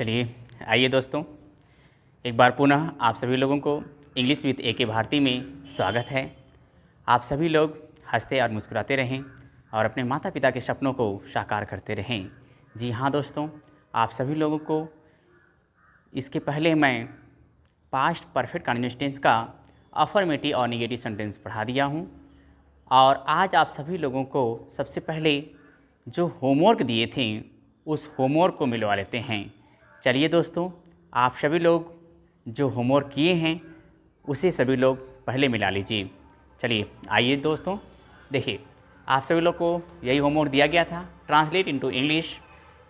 चलिए आइए दोस्तों, एक बार पुनः आप सभी लोगों को इंग्लिश विद ए के भारती में स्वागत है। आप सभी लोग हंसते और मुस्कुराते रहें और अपने माता पिता के सपनों को साकार करते रहें। जी हाँ दोस्तों, आप सभी लोगों को इसके पहले मैं पास्ट परफेक्ट कंटीन्यूअस टेंस का अफर्मेटिव और नेगेटिव सेंटेंस पढ़ा दिया हूँ और आज आप सभी लोगों को सबसे पहले जो होमवर्क दिए थे उस होमवर्क को मिलवा लेते हैं। चलिए दोस्तों, आप सभी लोग जो होमवर्क किए हैं उसे सभी लोग पहले मिला लीजिए। चलिए आइए दोस्तों, देखिए आप सभी लोग को यही होमवर्क दिया गया था, ट्रांसलेट इनटू इंग्लिश।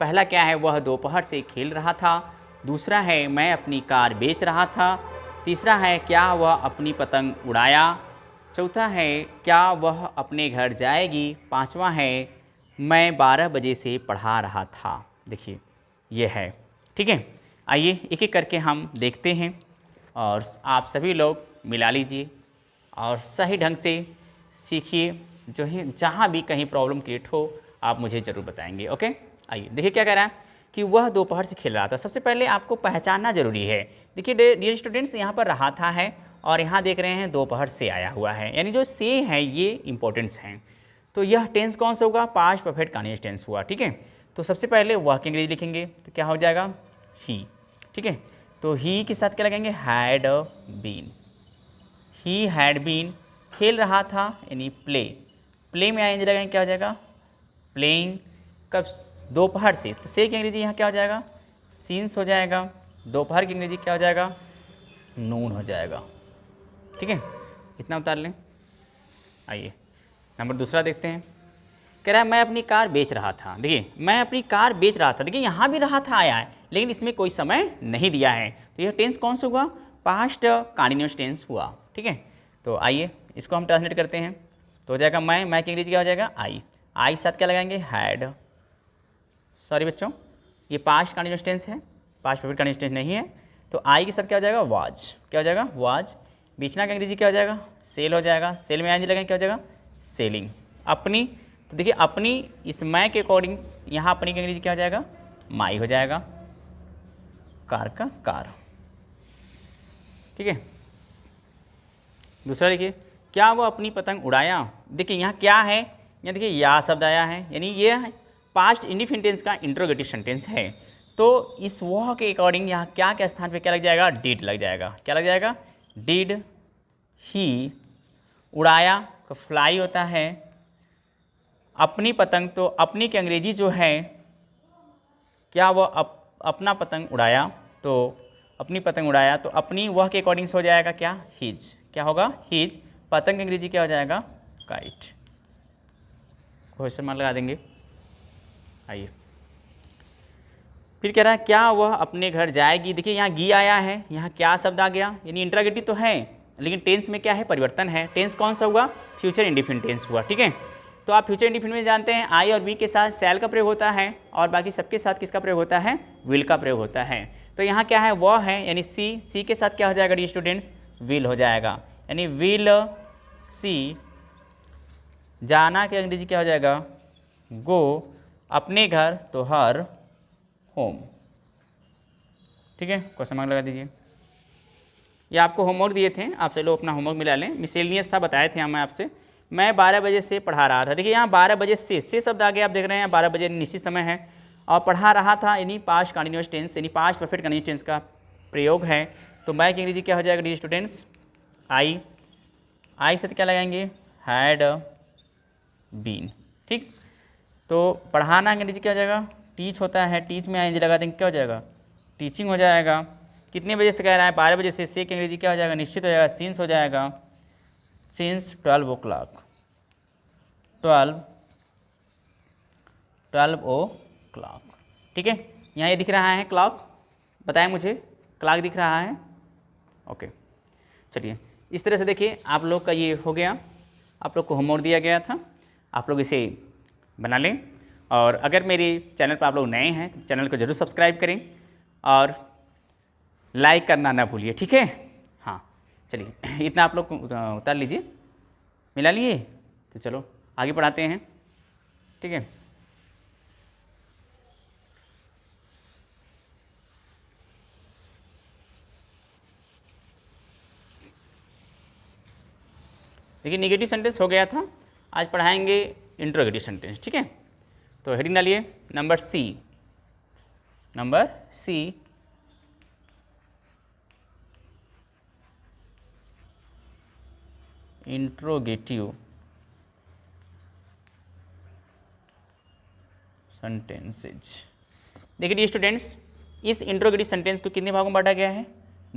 पहला क्या है, वह दोपहर से खेल रहा था। दूसरा है मैं अपनी कार बेच रहा था। तीसरा है क्या वह अपनी पतंग उड़ाया। चौथा है क्या वह अपने घर जाएगी। पांचवा है मैं 12 बजे से पढ़ा रहा था। देखिए ये है, ठीक है। आइए एक एक करके हम देखते हैं और आप सभी लोग मिला लीजिए और सही ढंग से सीखिए। जो है जहाँ भी कहीं प्रॉब्लम क्रिएट हो आप मुझे ज़रूर बताएंगे। ओके, आइए देखिए क्या कह रहा है कि वह दोपहर से खेल रहा था। सबसे पहले आपको पहचानना जरूरी है। देखिए डियर स्टूडेंट्स, यहाँ पर रहा था है और यहाँ देख रहे हैं दोपहर से आया हुआ है, यानी जो से है ये इंपॉर्टेंट्स हैं। तो यह टेंस कौन सा होगा, पास्ट परफेक्ट कंटीन्यूअस टेंस हुआ, ठीक है। तो सबसे पहले वह की अंग्रेजी लिखेंगे तो क्या हो जाएगा, ही, ठीक है। तो ही के साथ क्या लगेंगे, had been. He had been, खेल रहा था यानी प्ले, प्ले में आएंगे लगाएंगे क्या हो जाएगा, प्लेइंग। कब, दोपहर से, तो से की अंग्रेजी यहाँ क्या हो जाएगा, सीन्स हो जाएगा। दोपहर की अंग्रेजी क्या हो जाएगा, नून हो जाएगा, ठीक है। इतना उतार लें। आइए नंबर दूसरा देखते हैं। कह रहा है मैं अपनी कार बेच रहा था। देखिए मैं अपनी कार बेच रहा था, देखिए यहाँ भी रहा था आया है लेकिन इसमें कोई समय नहीं दिया है, तो यह टेंस कौन सा हुआ, पास्ट कंटीन्यूअस टेंस हुआ, ठीक है। तो आइए इसको हम ट्रांसलेट करते हैं। तो हो जाएगा मैं की अंग्रेजी क्या हो जाएगा, आई साथ क्या लगाएंगे, हैड। सॉरी बच्चों, ये पास्ट कंटीन्यूअस टेंस है, पास्ट परफेक्ट कंटीन्यूअस टेंस नहीं है। तो आई के साथ क्या हो जाएगा, वाज। क्या हो जाएगा, वाज। बेचना का अंग्रेजी क्या हो जाएगा, सेल हो जाएगा। सेल में आई लगाएंगे क्या हो जाएगा, सेलिंग। अपनी, तो देखिए अपनी इस मैं के अकॉर्डिंग यहाँ अपनी की अंग्रेजी क्या हो जाएगा, माई हो जाएगा। कार का कार, ठीक है। दूसरा देखिए, क्या वो अपनी पतंग उड़ाया। देखिए यहाँ क्या है, यहाँ देखिए या शब्द आया है, यानी ये पास्ट इंडिफिनिट टेंस का इंट्रोगेटिव सेंटेंस है। तो इस वह के अकॉर्डिंग यहाँ क्या क्या स्थान पे क्या लग जाएगा, डिड लग जाएगा। क्या लग जाएगा, डिड ही। उड़ाया का फ्लाई होता है। अपनी पतंग, तो अपनी की अंग्रेजी जो है, क्या वह अपना पतंग उड़ाया, तो अपनी पतंग उड़ाया, तो अपनी वह के अकॉर्डिंग हो जाएगा क्या, हिज। क्या होगा, हिज। पतंग की अंग्रेजी क्या हो जाएगा, काइट। क्वेश्चन मार्क लगा देंगे। आइए फिर कह रहा है क्या वह अपने घर जाएगी। देखिए यहाँ गी आया है, यहाँ क्या शब्द आ गया, यानी इंट्रागेटिव तो है लेकिन टेंस में क्या है, परिवर्तन है। टेंस कौन सा हुआ, फ्यूचर इंडिफिनिट टेंस हुआ, ठीक है। तो आप फ्यूचर इंडिफिनिट में जानते हैं आई और बी के साथ शैल का प्रयोग होता है और बाकी सबके साथ किसका प्रयोग होता है, विल का प्रयोग होता है। तो यहाँ क्या है, वह है, यानी सी के साथ क्या हो जाएगा डी स्टूडेंट्स, विल हो जाएगा, यानी विल सी। जाना के अंग्रेजी क्या हो जाएगा, गो। अपने घर तो हर होम, ठीक है। क्वेश्चन मार्क लगा दीजिए। ये आपको होमवर्क दिए थे, आप चलो अपना होमवर्क मिला लें। मिसलेनियस था, बताए थे हम आपसे। मैं 12 बजे से पढ़ा रहा था। देखिए यहाँ 12 बजे से शब्द आ गया, आप देख रहे हैं 12 बजे निश्चित समय है और पढ़ा रहा था यानी पास्ट कंटीन्यूअस टेंस, यानी पास्ट परफेक्ट कंटीन्यूअस टेंस का प्रयोग है। तो मैं की अंग्रेजी क्या हो जाएगा डी स्टूडेंट्स, आई से क्या लगाएंगे, हैड बीन, ठीक। तो पढ़ाना अंग्रेजी क्या हो जाएगा, टीच होता है, टीच में आई लगा देंगे क्या हो जाएगा, टीचिंग हो जाएगा। कितने बजे से कह रहा है, 12 बजे से की अंग्रेजी क्या हो जाएगा, निश्चित हो जाएगा, सीन्स हो जाएगा। सीन्स 12 ओ क्लॉक, 12 ओ क्लॉक, ठीक है। यहाँ ये दिख रहा है क्लॉक, बताएं मुझे, क्लॉक दिख रहा है, ओके। चलिए इस तरह से देखिए आप लोग का ये हो गया, आप लोग को होमवर्क दिया गया था, आप लोग इसे बना लें। और अगर मेरे चैनल पर आप लोग नए हैं तो चैनल को जरूर सब्सक्राइब करें और लाइक करना ना भूलिए, ठीक है। हाँ चलिए इतना आप लोग उतार लीजिए, मिला लिए, तो चलो आगे पढ़ाते हैं, ठीक है। देखिए निगेटिव सेंटेंस हो गया था, आज पढ़ाएंगे इंट्रोगेटिव सेंटेंस, ठीक है। तो हेडिंग डालिए नंबर सी, इंट्रोगेटिव सेंटेंसेज। देखिए डियर स्टूडेंट्स, इस इंट्रोगेटिव सेंटेंस को कितने भागों में बांटा गया है?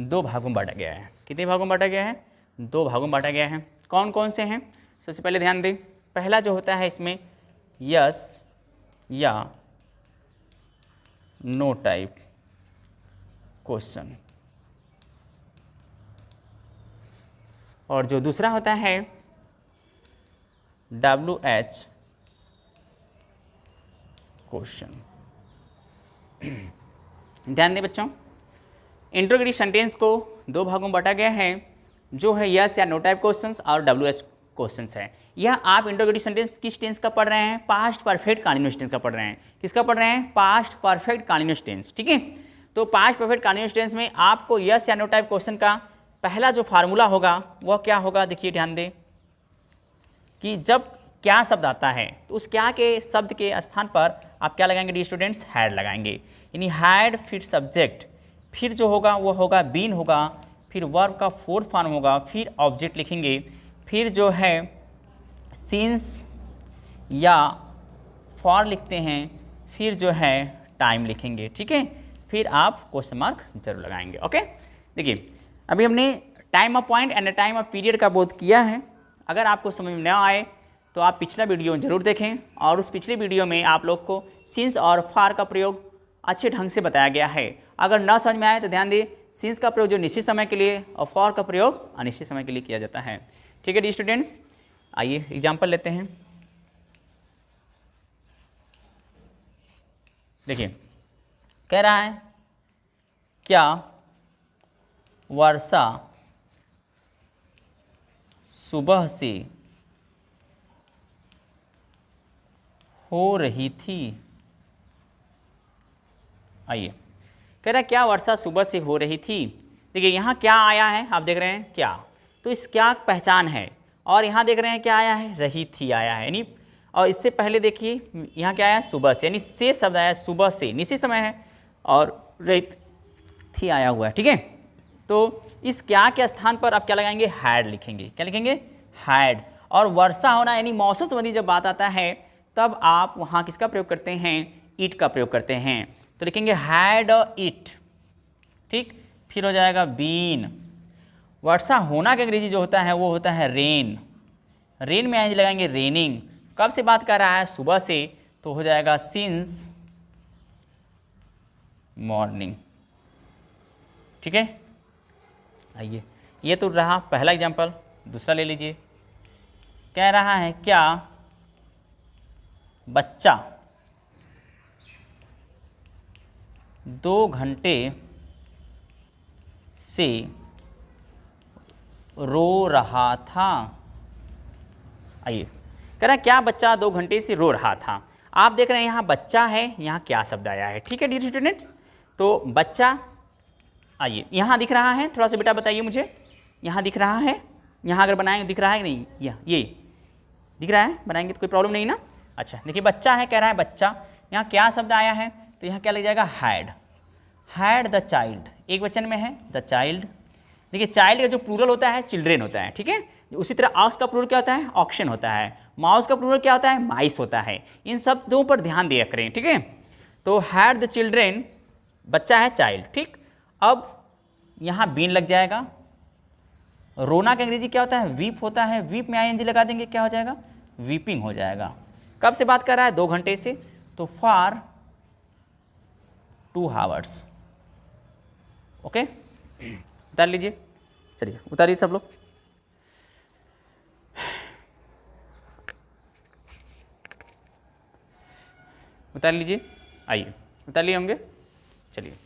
2 भागों में बांटा गया है। कितने भागों में बांटा गया है? 2 भागों में बांटा गया है। कौन कौन से हैं? सबसे पहले ध्यान दें, पहला जो होता है इसमें यस या नो टाइप क्वेश्चन, और जो दूसरा होता है WH क्वेश्चन। ध्यान दें बच्चों, इंट्रोगेटिव सेंटेंस को 2 भागों में बांटा गया है, जो है यस या नो टाइप क्वेश्चंस और WH क्वेश्चंस है। यह आप इंट्रोगेटिव सेंटेंस किस टेंस का पढ़ रहे हैं? पास्ट परफेक्ट कंटीन्यूअस टेंस का पढ़ रहे हैं। किसका पढ़ रहे हैं? पास्ट परफेक्ट कंटीन्यूअस टेंस, ठीक है। तो पास्ट परफेक्ट कंटीन्यूअस टेंस में आपको यस या नो टाइप क्वेश्चन का पहला जो फार्मूला होगा वह क्या होगा? देखिए ध्यान दें कि जब क्या शब्द आता है तो उस क्या के शब्द के स्थान पर आप क्या लगाएंगे डियर स्टूडेंट्स? हैड लगाएंगे। यानी हैड फिर सब्जेक्ट, फिर जो होगा वो होगा बीन होगा, फिर वर्ब का 4th फॉर्म होगा, फिर ऑब्जेक्ट लिखेंगे, फिर जो है सिंस या फॉर लिखते हैं, फिर जो है टाइम लिखेंगे, ठीक है। फिर आप क्वेश्चन मार्क जरूर लगाएंगे। ओके, देखिए अभी हमने time of point and time of period का बोध किया है। अगर आपको समझ में न आए तो आप पिछला वीडियो जरूर देखें, और उस पिछले वीडियो में आप लोग को सिंस और फार का प्रयोग अच्छे ढंग से बताया गया है। अगर ना समझ में आए तो ध्यान दें, सिंस का प्रयोग जो निश्चित समय के लिए और फॉर का प्रयोग अनिश्चित समय के लिए किया जाता है, ठीक है डी स्टूडेंट्स। आइए एग्जाम्पल लेते हैं। देखिए कह रहा है क्या वर्षा सुबह से हो रही थी? आइए, कह रहा है क्या वर्षा सुबह से हो रही थी। देखिए यहाँ क्या आया है, आप देख रहे हैं क्या, तो इस क्या पहचान है, और यहाँ देख रहे हैं क्या आया है? रही थी आया है, यानी और इससे पहले देखिए यहाँ क्या आया? सुबह से, यानी से शब्द आया सुबह से, निश्चित समय है, और रही थी आया हुआ है, ठीक है। तो इस क्या के स्थान पर आप क्या लगाएंगे? हैड लिखेंगे। क्या लिखेंगे? हैड। और वर्षा होना यानी मौसम संबंधी जब बात आता है तब आप वहाँ किसका प्रयोग करते हैं? इट का प्रयोग करते हैं। तो लिखेंगे हैड इट, ठीक। फिर हो जाएगा बीन। वर्षा होना का अंग्रेजी जो होता है वो होता है रेन। रेन में आज लगाएंगे रेनिंग। कब से बात कर रहा है? सुबह से, तो हो जाएगा सिंस मॉर्निंग, ठीक है। आइए, ये तो रहा पहला एग्जाम्पल। दूसरा ले लीजिए। कह रहा है क्या बच्चा 2 घंटे से रो रहा था? आइए, कह रहा है क्या बच्चा 2 घंटे से रो रहा था। आप देख रहे हैं यहाँ बच्चा है, यहाँ क्या शब्द आया है, ठीक है डियर स्टूडेंट्स। तो बच्चा, आइए यहाँ दिख रहा है, थोड़ा सा बेटा बताइए मुझे, यहाँ दिख रहा है, यहाँ अगर बनाएंगे दिख रहा है कि नहीं? ये दिख रहा है, बनाएंगे तो कोई प्रॉब्लम नहीं ना। अच्छा देखिए बच्चा है, कह रहा है बच्चा, यहाँ क्या शब्द आया है? तो यहाँ क्या लग जाएगा? हैड। हैड द चाइल्ड, एक वचन में है द चाइल्ड। देखिए चाइल्ड का जो प्लूरल होता है चिल्ड्रेन होता है, ठीक है। उसी तरह ऑक्स का प्लूरल क्या होता है? ऑक्शन होता है। माउस का प्लूरल क्या होता है? माइस होता है। इन सब दो पर ध्यान दिया करें, ठीक है। तो हैड द चिल्ड्रेन, बच्चा है चाइल्ड, ठीक। अब यहाँ बीन लग जाएगा। रोना का अंग्रेजी क्या होता है? वीप होता है। वीप में आईएनजी लगा देंगे, क्या हो जाएगा? वीपिंग हो जाएगा। कब से बात कर रहा है? 2 घंटे से, तो फॉर 2 आवर्स। ओके, उतार लीजिए, चलिए उतारिए सब लोग। उतार लीजिए, आइए उतार लिए होंगे, चलिए।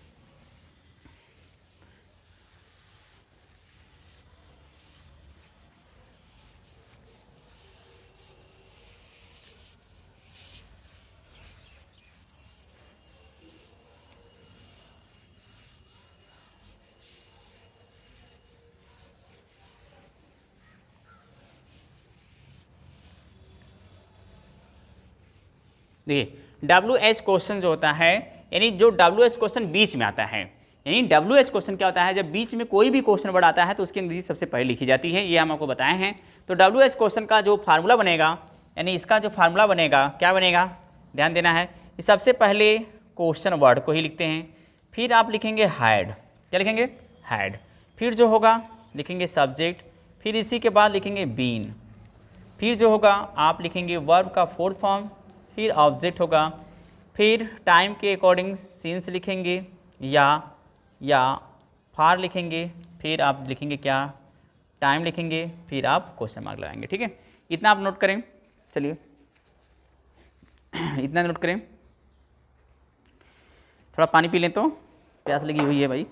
देखिए WH क्वेश्चन जो होता है, यानी जो WH क्वेश्चन बीच में आता है, यानी WH क्वेश्चन क्या होता है, जब बीच में कोई भी क्वेश्चन वर्ड आता है तो उसकी अंग्रेजी सबसे पहले लिखी जाती है, ये हम आपको बताए हैं। तो WH क्वेश्चन का जो फार्मूला बनेगा, यानी इसका जो फार्मूला बनेगा, क्या बनेगा, ध्यान देना है, कि सबसे पहले क्वेश्चन वर्ड को ही लिखते हैं, फिर आप लिखेंगे हैड, क्या लिखेंगे, हैड, फिर जो होगा लिखेंगे सब्जेक्ट, फिर इसी के बाद लिखेंगे बीन, फिर जो होगा आप लिखेंगे वर्ब का फोर्थ फॉर्म, फिर ऑब्जेक्ट होगा, फिर टाइम के अकॉर्डिंग सिंस लिखेंगे या फार लिखेंगे, फिर आप लिखेंगे क्या, टाइम लिखेंगे, फिर आप क्वेश्चन मार्क लगाएंगे। ठीक है, इतना आप नोट करें, चलिए इतना नोट करें। थोड़ा पानी पी लें तो प्यास लगी हुई है भाई।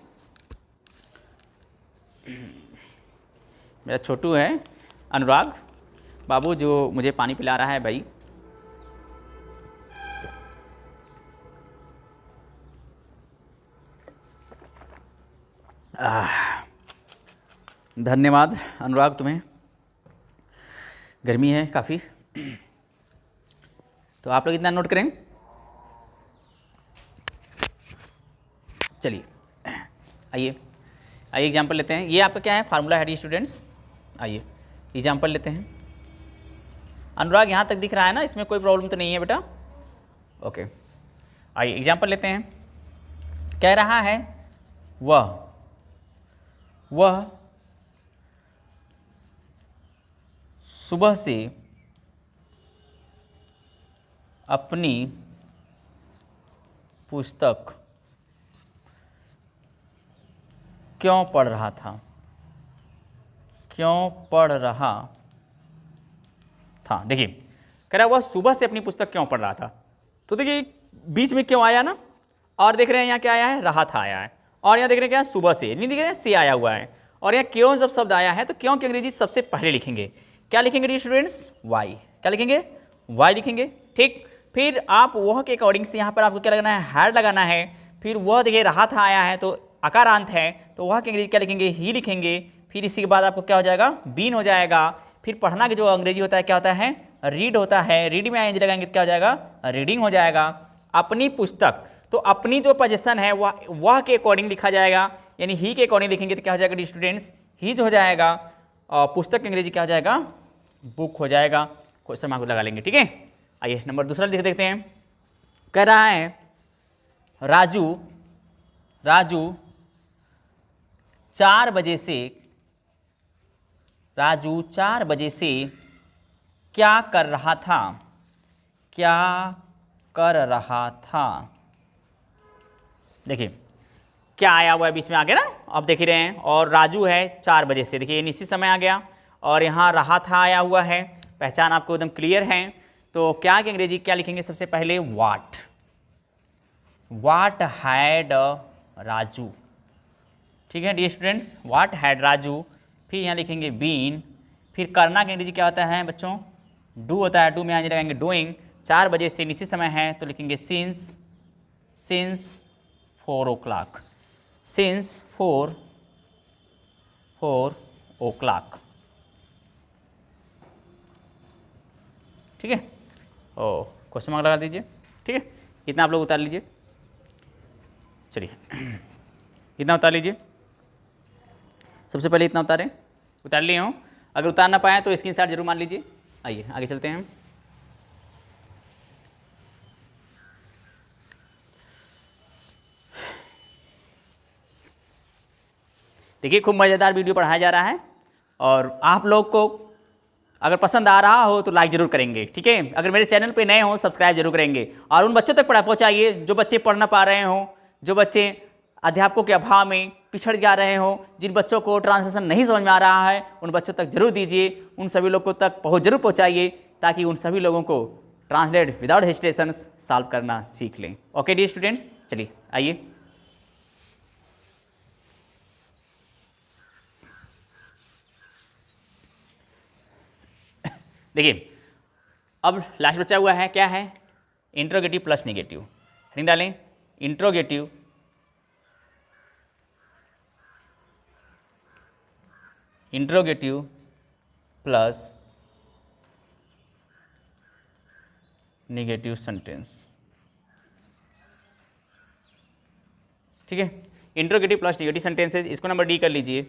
मेरा छोटू है अनुराग बाबू जो मुझे पानी पिला रहा है भाई। धन्यवाद अनुराग तुम्हें, गर्मी है काफ़ी। तो आप लोग इतना नोट करें। चलिए आइए एग्जाम्पल लेते हैं। ये आपका क्या है, फार्मूला है स्टूडेंट्स। आइए एग्जाम्पल लेते हैं। अनुराग यहाँ तक दिख रहा है ना, इसमें कोई प्रॉब्लम तो नहीं है बेटा? ओके, आइए एग्जाम्पल लेते हैं। कह रहा है वह सुबह से अपनी पुस्तक क्यों पढ़ रहा था, देखिए कह रहा वह सुबह से अपनी पुस्तक क्यों पढ़ रहा था। तो देखिए बीच में क्यों आया ना, और देख रहे हैं यहाँ क्या आया है, रहा था आया है, और यहाँ देख रहे हैं क्या, सुबह से, नहीं देख रहे हैं, से आया हुआ है, और यहाँ क्यों जब शब्द आया है तो क्यों की अंग्रेजी सबसे पहले लिखेंगे, क्या लिखेंगे स्टूडेंट्स, वाई, क्या लिखेंगे, वाई लिखेंगे। ठीक, फिर आप वह के अकॉर्डिंग से यहाँ पर आपको क्या लगाना है, हैड लगाना है। फिर वह देखिए रहा था आया है तो अकारांत है, तो वह की अंग्रेजी क्या लिखेंगे, ही लिखेंगे। फिर इसी के बाद आपको क्या हो जाएगा, बीन हो जाएगा। फिर पढ़ना की जो अंग्रेजी होता है क्या होता है, रीड होता है, रीड में आएंगे लगाएंगे क्या हो जाएगा, रीडिंग हो जाएगा। अपनी पुस्तक, तो अपनी जो पोजीशन है वह के अकॉर्डिंग लिखा जाएगा, यानी ही के अकॉर्डिंग लिखेंगे तो क्या हो जाएगा स्टूडेंट्स, हीज हो जाएगा। और पुस्तक की अंग्रेजी क्या हो जाएगा, बुक हो जाएगा। क्वेश्चन मार्क लगा लेंगे। ठीक है, आइए नंबर दूसरा लिख देखते हैं। कह रहा है राजू 4 बजे से क्या कर रहा था, देखिए क्या आया हुआ है बीच में आ गया ना, अब देख ही रहे हैं। और राजू है 4 बजे से, देखिए निश्चित समय आ गया, और यहाँ रहा था आया हुआ है, पहचान आपको एकदम क्लियर है। तो क्या की अंग्रेजी क्या लिखेंगे, सबसे पहले वाट हैड राजू। ठीक है dear students, what had Raju. फिर यहाँ लिखेंगे बीन। फिर करना की अंग्रेजी क्या होता है बच्चों, डू होता है, डू में आगे लगाएंगे डूइंग। 4 बजे से निश्चित समय है तो लिखेंगे सिंस 4 o'clock, सिंस 4 o'clock। ठीक है, ओ क्वेश्चन मार्क लगा दीजिए। ठीक है, इतना आप लोग उतार लीजिए, चलिए इतना उतार लीजिए। सबसे पहले इतना उतार लिए हों, अगर उतार ना पाए तो स्क्रीनशॉट जरूर मान लीजिए। आइए आगे चलते हैं। देखिए खूब मज़ेदार वीडियो पढ़ाया जा रहा है, और आप लोग को अगर पसंद आ रहा हो तो लाइक जरूर करेंगे। ठीक है, अगर मेरे चैनल पे नए हो सब्सक्राइब जरूर करेंगे, और उन बच्चों तक पहुंचाइए जो बच्चे पढ़ ना पा रहे हो, जो बच्चे अध्यापकों के अभाव में पिछड़ जा रहे हो, जिन बच्चों को ट्रांसलेशन नहीं समझ में आ रहा है, उन बच्चों तक जरूर दीजिए, उन सभी लोगों तक जरूर पहुँचाइए, ताकि उन सभी लोगों को ट्रांसलेट विदाउट हेजिटेशंस सॉल्व करना सीख लें। ओके डियर स्टूडेंट्स, चलिए आइए। देखिए अब लास्ट बचा हुआ है, क्या है, इंट्रोगेटिव प्लस नेगेटिव। हेडिंग डालें, इंट्रोगेटिव प्लस निगेटिव सेंटेंस। ठीक है, इंट्रोगेटिव प्लस निगेटिव सेंटेंसेज, इसको नंबर डी कर लीजिए।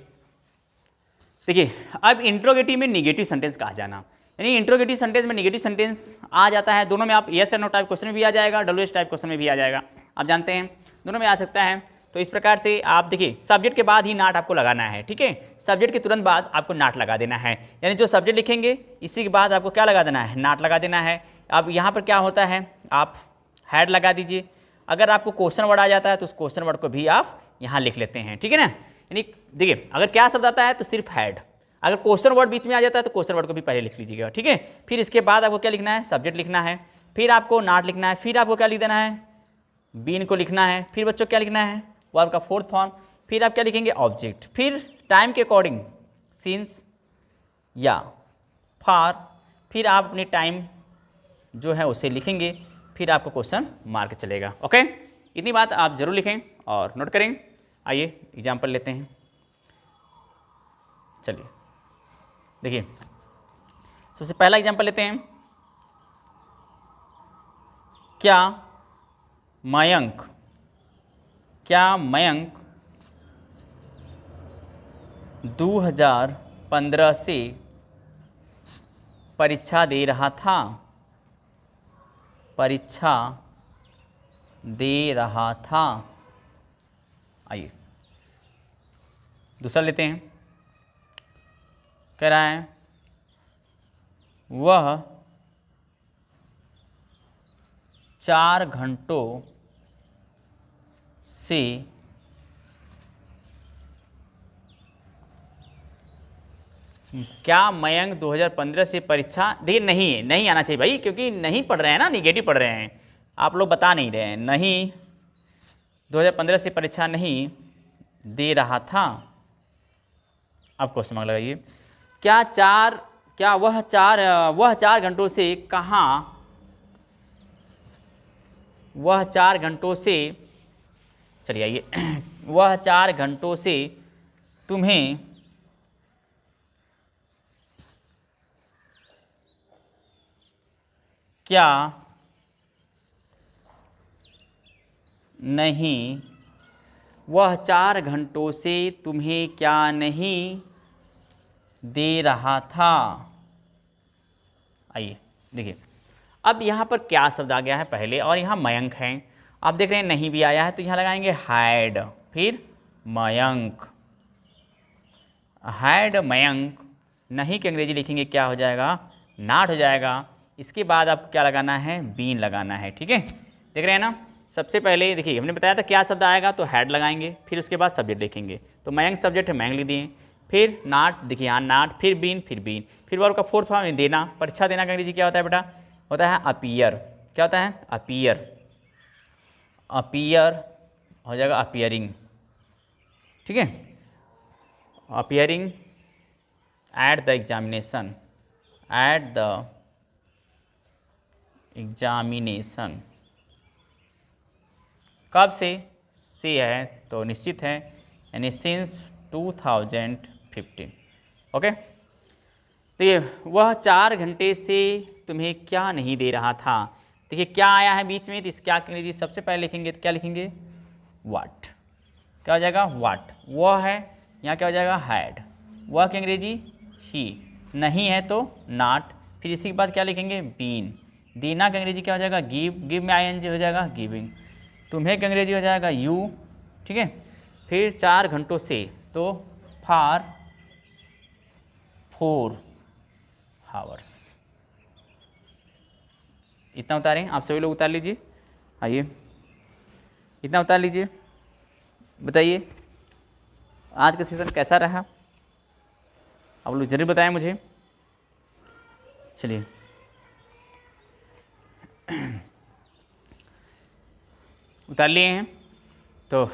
देखिए, अब इंट्रोगेटिव में निगेटिव सेंटेंस कहा जाना, यानी इंट्रोगेटिव सेंटेंस में निगेटिव सेंटेंस आ जाता है। दोनों में आप यस और नो टाइप क्वेश्चन में भी आ जाएगा, डब्ल्यूएच टाइप क्वेश्चन में भी आ जाएगा, आप जानते हैं दोनों में आ सकता है। तो इस प्रकार से आप देखिए, सब्जेक्ट के बाद ही नाट आपको लगाना है। ठीक है, सब्जेक्ट के तुरंत बाद आपको नाट लगा देना है, यानी जो सब्जेक्ट लिखेंगे इसी के बाद आपको क्या लगा देना है, नाट लगा देना है। अब यहाँ पर क्या होता है, आप हैड लगा दीजिए। अगर आपको क्वेश्चन वर्ड आ जाता है तो उस क्वेश्चन वर्ड को भी आप यहाँ लिख लेते हैं। ठीक है ना, यानी देखिए, अगर क्या शब्द आता है तो सिर्फ हैड, अगर क्वेश्चन वर्ड बीच में आ जाता है तो क्वेश्चन वर्ड को भी पहले लिख लीजिएगा। ठीक है, फिर इसके बाद आपको क्या लिखना है, सब्जेक्ट लिखना है, फिर आपको नाट लिखना है, फिर आपको क्या लिख देना है, बीन को लिखना है, फिर बच्चों क्या लिखना है, वर्ब का फोर्थ फॉर्म, फिर आप क्या लिखेंगे, ऑब्जेक्ट, फिर टाइम के अकॉर्डिंग सिंस या फॉर, फिर आप अपनी टाइम जो है उसे लिखेंगे, फिर आपको क्वेश्चन मार्क चलेगा। ओके, इतनी बात आप जरूर लिखें और नोट करें। आइए एग्जाम्पल लेते हैं। चलिए देखिए, सबसे पहला एग्जाम्पल लेते हैं। क्या मयंक 2015 से परीक्षा दे रहा था? परीक्षा दे रहा था। आइए दूसरा लेते हैं। कह रहा है वह 4 घंटों से क्या मयंक 2015 से परीक्षा देखिए, नहीं आना चाहिए भाई, क्योंकि नहीं पढ़ रहे हैं ना, निगेटिव पढ़ रहे हैं, आप लोग बता नहीं रहे हैं। नहीं 2015 से परीक्षा नहीं दे रहा था। अब क्वेश्चन मार्क लगाइए। क्या वह चार घंटों से कहाँ, वह 4 घंटों से, चलिए आइए, वह 4 घंटों से तुम्हें क्या नहीं, वह 4 घंटों से तुम्हें क्या नहीं दे रहा था। आइए देखिए, अब यहाँ पर क्या शब्द आ गया है पहले, और यहाँ मयंक है। आप देख रहे हैं नहीं भी आया है, तो यहाँ लगाएंगे हैड, फिर मयंक, हैड मयंक। नहीं की अंग्रेजी लिखेंगे, क्या हो जाएगा, नाट हो जाएगा। इसके बाद आपको क्या लगाना है, बीन लगाना है। ठीक है, देख रहे हैं ना। सबसे पहले देखिए, हमने बताया था क्या शब्द आएगा तो हैड लगाएंगे, फिर उसके बाद सब्जेक्ट लिखेंगे। तो मयंक सब्जेक्ट है, मयंक लिख दिए, फिर नाट, देखिए यहाँ नाट, फिर बीन, फिर वर्ब का फोर्थ फॉर्म देना। परीक्षा देना का अंग्रेजी क्या होता है बेटा, होता है अपीयर। क्या होता है, अपीयर, अपीयर हो जाएगा अपीयरिंग। ठीक है, appearing at the examination, at the examination. कब से है तो निश्चित है, यानी सिंस 2015। ओके, तो ये वह 4 घंटे से तुम्हें क्या नहीं दे रहा था। देखिए क्या आया है बीच में, तो इस क्या की अंग्रेजी सबसे पहले लिखेंगे तो क्या लिखेंगे, व्हाट। क्या हो जाएगा, व्हाट। वह है, यहाँ क्या हो जाएगा, हैड। वह की अंग्रेजी ही, नहीं है तो नॉट, फिर इसी के बाद क्या लिखेंगे, बीन। देना की अंग्रेजी क्या हो जाएगा, गिव, गिव में आईएनजी हो जाएगा गिविंग। तुम्हें की अंग्रेजी हो जाएगा यू। ठीक है, फिर 4 घंटों से तो फॉर 4 आवर्स। इतना उतारें, आप सभी लोग उतार लीजिए। आइए इतना उतार लीजिए, बताइए आज का सेशन कैसा रहा, आप लोग जरूर बताएं मुझे। चलिए उतार लिए हैं, तो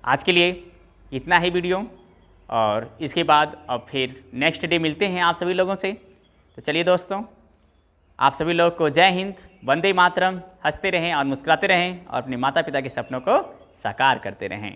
आज के लिए इतना ही वीडियो, और इसके बाद अब फिर नेक्स्ट डे मिलते हैं आप सभी लोगों से। तो चलिए दोस्तों, आप सभी लोग को जय हिंद, वंदे मातरम। हंसते रहें और मुस्कुराते रहें और अपने माता पिता के सपनों को साकार करते रहें।